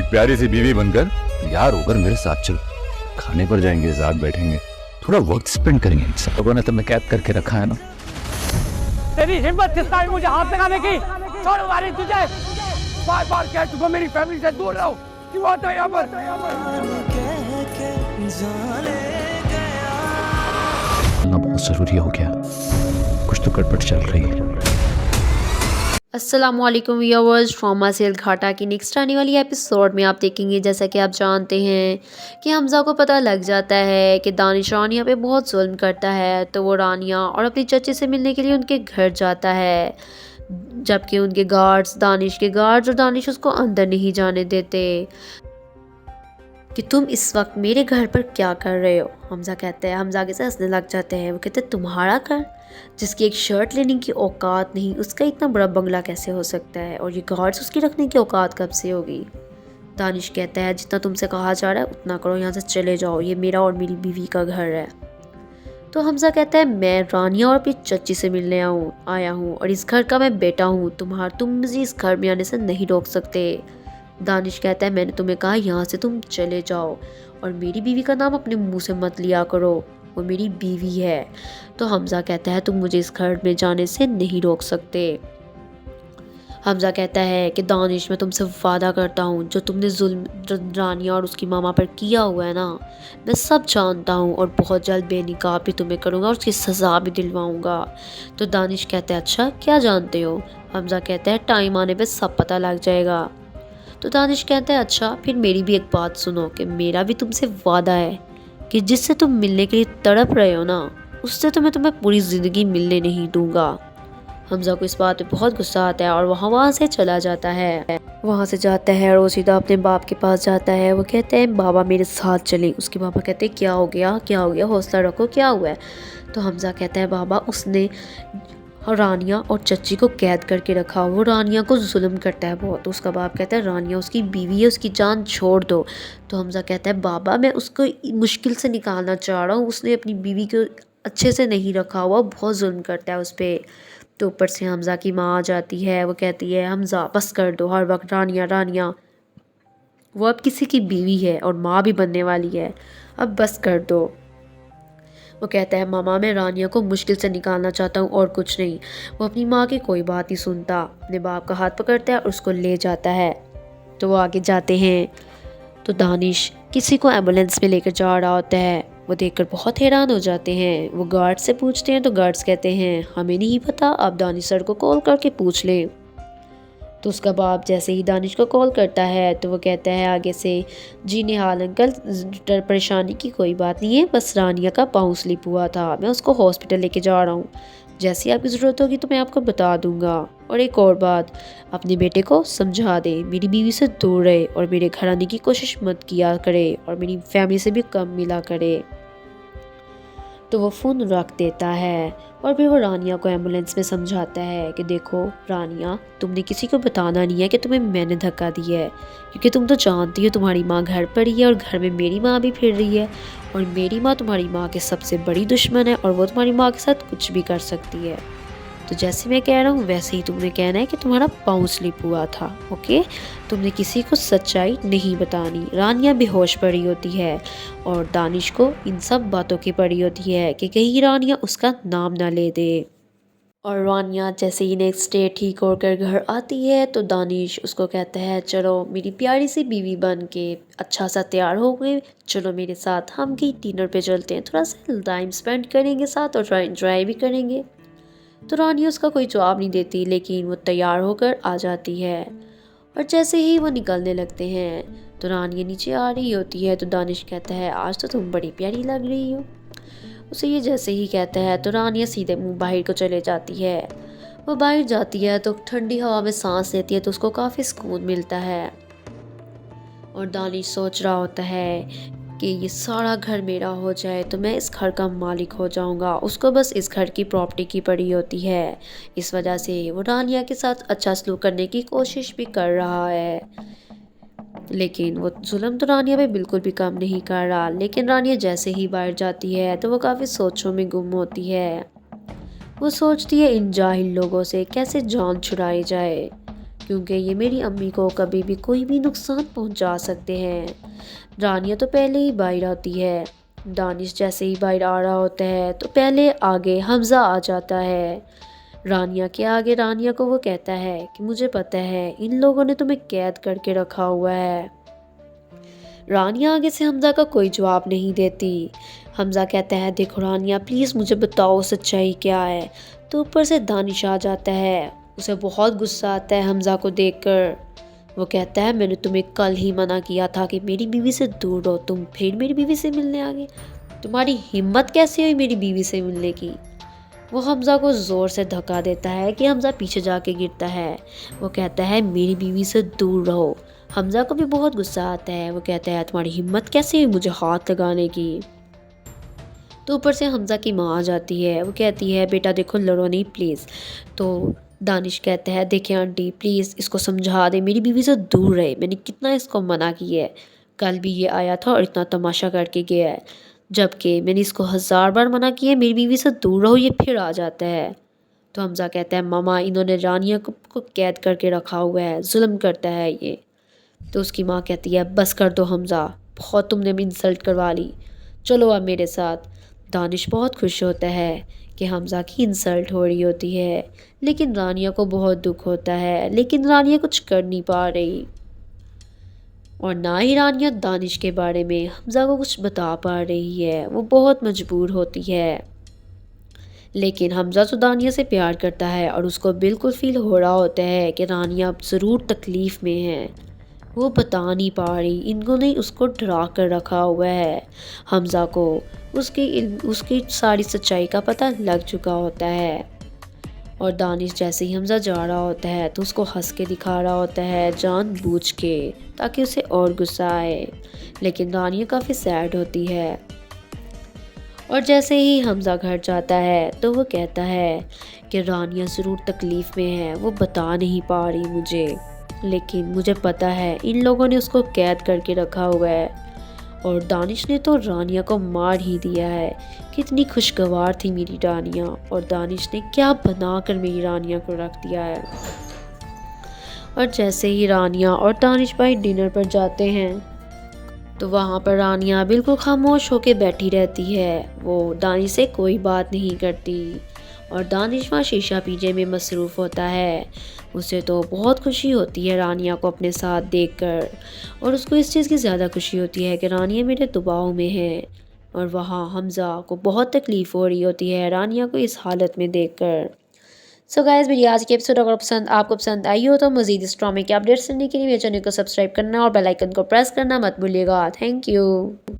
एक प्यारी सी बीवी बनकर तैयार होकर मेरे साथ चल, खाने पर जाएंगे, साथ बैठेंगे, थोड़ा वक्त स्पेंड करेंगे। सब लोगों ने तो मैं कैद करके रखा है ना। तेरी हिम्मत किसका है मुझे हाथ लगाने की? छोड़ मारी तुझे, बार बार कह चुका मेरी फैमिली से दूर रहो। क्यों आता है यहाँ पर? बहुत जरूरी हो गया, कुछ तो गड़बड़ चल रही है। अस्सलामुअलैकुम व्यूअर्स, ट्रॉमा सेल घाटा की नेक्स्ट आने वाली एपिसोड में आप देखेंगे जैसा कि आप जानते हैं कि हमज़ा को पता लग जाता है कि दानिश रानिया पे बहुत जुल्म करता है, तो वो रानिया और अपनी चची से मिलने के लिए उनके घर जाता है, जबकि उनके गार्ड्स, दानिश के गार्ड्स और दानिश उसको अंदर नहीं जाने देते कि तुम इस वक्त मेरे घर पर क्या कर रहे हो। हमज़ा कहता है, हमज़ा के साथ हंसने लग जाते हैं। वो कहते हैं तुम्हारा घर, जिसकी एक शर्ट लेने की औकात नहीं, उसका इतना बड़ा बंगला कैसे हो सकता है, और ये गार्ड्स उसकी रखने की औकात कब से होगी। दानिश कहता है जितना तुमसे कहा जा रहा है उतना करो, यहाँ से चले जाओ, ये मेरा और मेरी बीवी का घर है। तो हमज़ा कहता है मैं रानिया और अपनी चच्ची से मिलने आया हूँ और इस घर का मैं बेटा हूँ, तुम मुझे इस घर में आने से नहीं रोक सकते। दानिश कहता है मैंने तुम्हें कहा यहाँ से तुम चले जाओ, और मेरी बीवी का नाम अपने मुंह से मत लिया करो, वो मेरी बीवी है। तो हमज़ा कहता है तुम मुझे इस घर में जाने से नहीं रोक सकते। हमज़ा कहता है कि दानिश मैं तुमसे वादा करता हूँ, जो तुमने जुल्म रानिया और उसकी मामा पर किया हुआ है ना, मैं सब जानता हूँ, और बहुत जल्द बेनिकाह भी तुम्हें करूँगा और उसकी सज़ा भी दिलवाऊँगा। तो दानिश कहता है अच्छा क्या जानते हो? हमज़ा कहता है टाइम आने पर सब पता लग जाएगा। तो दानिश कहता है अच्छा फिर मेरी भी एक बात सुनो कि मेरा भी तुमसे वादा है कि जिससे तुम मिलने के लिए तड़प रहे हो ना, उससे तो मैं तुम्हें पूरी ज़िंदगी मिलने नहीं दूंगा। हमज़ा को इस बात पे बहुत गुस्सा आता है और वहाँ से चला जाता है। वहाँ से जाता है और वो सीधा अपने बाप के पास जाता है। वो कहते हैं बाबा मेरे साथ चले। उसके पापा कहते हैं क्या हो गया, क्या हो गया, हौसला रखो, क्या हुआ है? तो हमज़ा कहता है बाबा उसने रानिया और चच्ची को कैद करके रखा, वो रानिया को जुल्म करता है बहुत। तो उसका बाप कहता है रानिया उसकी बीवी है, उसकी जान छोड़ दो। तो हमज़ा कहता है बाबा मैं उसको मुश्किल से निकालना चाह रहा हूँ, उसने अपनी बीवी को अच्छे से नहीं रखा हुआ, बहुत जुल्म करता है उस पर। तो ऊपर से हमज़ा की माँ आ जाती है। वो कहती है हमज़ा बस कर दो, हर वक्त रानिया रानिया, वो अब किसी की बीवी है और माँ भी बनने वाली है, अब बस कर दो। वो कहता है मामा मैं रानिया को मुश्किल से निकालना चाहता हूँ और कुछ नहीं। वो अपनी माँ की कोई बात नहीं सुनता, अपने बाप का हाथ पकड़ता है और उसको ले जाता है। तो वो आगे जाते हैं तो दानिश किसी को एम्बुलेंस में लेकर जा रहा होता है। वो देखकर बहुत हैरान हो जाते हैं। वो गार्ड से पूछते हैं तो गार्ड्स कहते हैं हमें नहीं पता, आप दानिश सर को कॉल करके पूछ लें। तो उसका बाप जैसे ही दानिश को कॉल करता है तो वो कहता है आगे से जी निहाल अंकल, परेशानी की कोई बात नहीं है, बस रानिया का पाँव स्लिप हुआ था, मैं उसको हॉस्पिटल लेके जा रहा हूँ, जैसी आपकी ज़रूरत होगी तो मैं आपको बता दूंगा। और एक और बात, अपने बेटे को समझा दे मेरी बीवी से दूर रहे और मेरे घर आने की कोशिश मत किया करे और मेरी फैमिली से भी कम मिला करे। तो वो फ़ोन रख देता है और फिर वो रानिया को एम्बुलेंस में समझाता है कि देखो रानिया, तुमने किसी को बताना नहीं है कि तुम्हें मैंने धक्का दिया है, क्योंकि तुम तो जानती हो तुम्हारी माँ घर पर ही है और घर में मेरी माँ भी फिर रही है, और मेरी माँ तुम्हारी माँ के सबसे बड़ी दुश्मन है और वो तुम्हारी माँ के साथ कुछ भी कर सकती है। तो जैसे मैं कह रहा हूँ वैसे ही तुमने कहना है कि तुम्हारा पाँव स्लिप हुआ था, ओके? तुमने किसी को सच्चाई नहीं बतानी। रानिया बेहोश पड़ी होती है और दानिश को इन सब बातों की पड़ी होती है कि कहीं रानिया उसका नाम ना ले दे। और रानिया जैसे ही नेक्स्ट डे ठीक होकर घर आती है तो दानिश उसको कहता है चलो मेरी प्यारी सी बीवी बन के अच्छा सा तैयार हो गए, चलो मेरे साथ हम कहीं डिनर पे चलते हैं, थोड़ा सा टाइम स्पेंड करेंगे साथ और एंजॉय भी करेंगे। तो रानिया उसका कोई जवाब नहीं देती, लेकिन वो तैयार होकर आ जाती है। और जैसे ही वो निकलने लगते हैं तो रानिया नीचे आ रही होती है। तो दानिश कहता है आज तो तुम बड़ी प्यारी लग रही हो। उसे ये जैसे ही कहता है तो रानिया सीधे मुंह बाहर को चले जाती है। वो बाहर जाती है तो ठंडी हवा में सांस लेती है तो उसको काफ़ी सुकून मिलता है। और दानिश सोच रहा होता है कि ये सारा घर मेरा हो जाए तो मैं इस घर का मालिक हो जाऊंगा। उसको बस इस घर की प्रॉपर्टी की पड़ी होती है, इस वजह से वो रानिया के साथ अच्छा सलूक करने की कोशिश भी कर रहा है। लेकिन वो जुल्म तो रानिया पे बिल्कुल भी कम नहीं कर रहा। लेकिन रानिया जैसे ही बाहर जाती है तो वो काफ़ी सोचों में गुम होती है। वो सोचती है इन जाहिल लोगों से कैसे जान छुड़ाई जाए। क्योंकि ये मेरी अम्मी को कभी भी कोई भी नुकसान पहुंचा सकते हैं। रानिया तो पहले ही बाहर आती है। दानिश जैसे ही बाहर आ रहा होता है तो पहले आगे हमज़ा आ जाता है। रानिया के आगे रानिया को वो कहता है कि मुझे पता है इन लोगों ने तुम्हें कैद करके रखा हुआ है। रानिया आगे से हमज़ा का कोई जवाब नहीं देती। हमज़ा कहता है देखो रानिया प्लीज़ मुझे बताओ सच्चाई क्या है। तो ऊपर से दानिश आ जाता है। उसे बहुत गुस्सा आता है हमज़ा को देखकर। वो कहता है मैंने तुम्हें कल ही मना किया था कि मेरी बीवी से दूर रहो, तुम फिर मेरी बीवी से मिलने आ गए। तुम्हारी हिम्मत कैसे हुई मेरी बीवी से मिलने की। वो हमज़ा को ज़ोर से धक्का देता है कि हमज़ा पीछे जाके गिरता है। वो कहता है मेरी बीवी से दूर रहो। हमज़ा को भी बहुत गुस्सा आता है। वो कहता है तुम्हारी हिम्मत कैसे हुई मुझे हाथ लगाने की। तो ऊपर से हमज़ा की माँ आ जाती है। वो कहती है बेटा देखो लड़ो नहीं प्लीज़। तो दानिश कहता है देखिए आंटी प्लीज़ इसको समझा दे मेरी बीवी से दूर रहे, मैंने कितना इसको मना किया है। कल भी ये आया था और इतना तमाशा करके गया है, जबकि मैंने इसको 1000 बार मना किया है मेरी बीवी से दूर रहो, ये फिर आ जाता है। तो हमज़ा कहता है मामा इन्होंने रानिया को कैद करके रखा हुआ है, जुल्म करता है ये। तो उसकी माँ कहती है बस कर दो हमज़ा, बहुत तुमने भी इंसल्ट करवा ली, चलो अब मेरे साथ। दानिश बहुत खुश होता है कि हमज़ा की इंसल्ट हो रही होती है, लेकिन रानिया को बहुत दुख होता है, लेकिन रानिया कुछ कर नहीं पा रही और ना ही रानिया दानिश के बारे में हमज़ा को कुछ बता पा रही है। वो बहुत मजबूर होती है। लेकिन हमज़ा तो दानिया से प्यार करता है और उसको बिल्कुल फील हो रहा होता है कि रानिया अब ज़रूर तकलीफ़ में है। वो बता नहीं पा रही, इनको ने उसको डरा कर रखा हुआ है। हमज़ा को उसकी सारी सच्चाई का पता लग चुका होता है और दानिश जैसे ही हमज़ा जा रहा होता है तो उसको हंस के दिखा रहा होता है जानबूझ के, ताकि उसे और गुस्सा आए। लेकिन रानिया काफ़ी सैड होती है और जैसे ही हमज़ा घर जाता है तो वो कहता है कि रानिया ज़रूर तकलीफ़ में है, वो बता नहीं पा रही मुझे, लेकिन मुझे पता है इन लोगों ने उसको कैद करके रखा हुआ है और दानिश ने तो रानिया को मार ही दिया है। कितनी खुशगवार थी मेरी रानिया और दानिश ने क्या बनाकर मेरी रानिया को रख दिया है। और जैसे ही रानिया और दानिश भाई डिनर पर जाते हैं तो वहाँ पर रानिया बिल्कुल खामोश होकर बैठी रहती है। वो दानिश से कोई बात नहीं करती और दानिश वहाँ शीशा पीने में मसरूफ़ होता है। उसे तो बहुत खुशी होती है रानिया को अपने साथ देखकर और उसको इस चीज़ की ज़्यादा खुशी होती है कि रानिया मेरे दबाव में है। और वहाँ हमज़ा को बहुत तकलीफ़ हो रही होती है रानिया को इस हालत में देखकर। सो गाइस मेरी आज की एपिसोड अगर आपको पसंद आई हो तो मज़ीद इस ड्रामे के अपडेट्स सुनने के लिए मेरे चैनल को सब्सक्राइब करना और बेल आइकन को प्रेस करना मत भूलिएगा। Thank you.